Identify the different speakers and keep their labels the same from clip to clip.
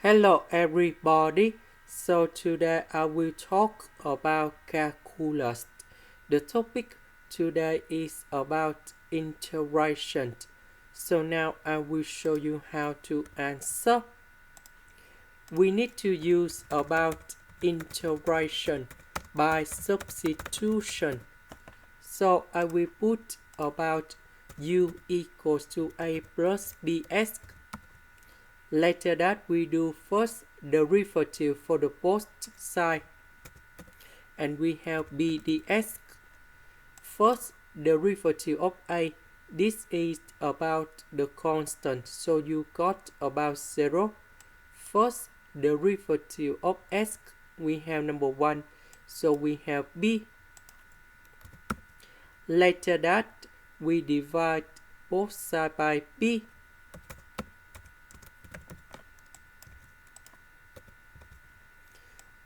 Speaker 1: Hello everybody, so today I will talk about calculus. The topic today is about integration. So now I will show you how to answer. We need to use about integration by substitution. So I will put about u equals to a plus bx. Later that we do first derivative for the both side, and we have b dx. First derivative of a, this is about the constant, so you got about 0. First derivative of s, we have number 1, so we have b. Later that we divide both sides by b.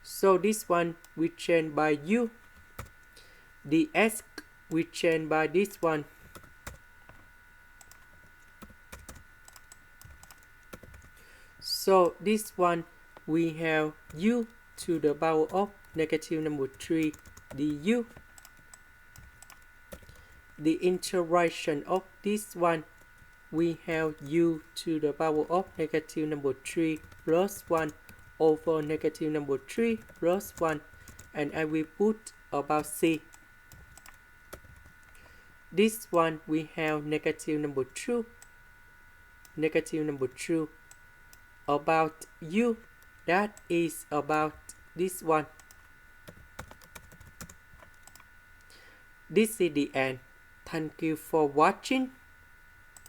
Speaker 1: So this one we change by u. The s we change by this one. So this one we have u to the power of negative number 3 du. The integration of this one, we have u to the power of negative number 3 plus 1 over negative number 3 plus 1, and I will put about c. This one we have negative number 2, about u, that is about this one. This is the end. Thank you for watching.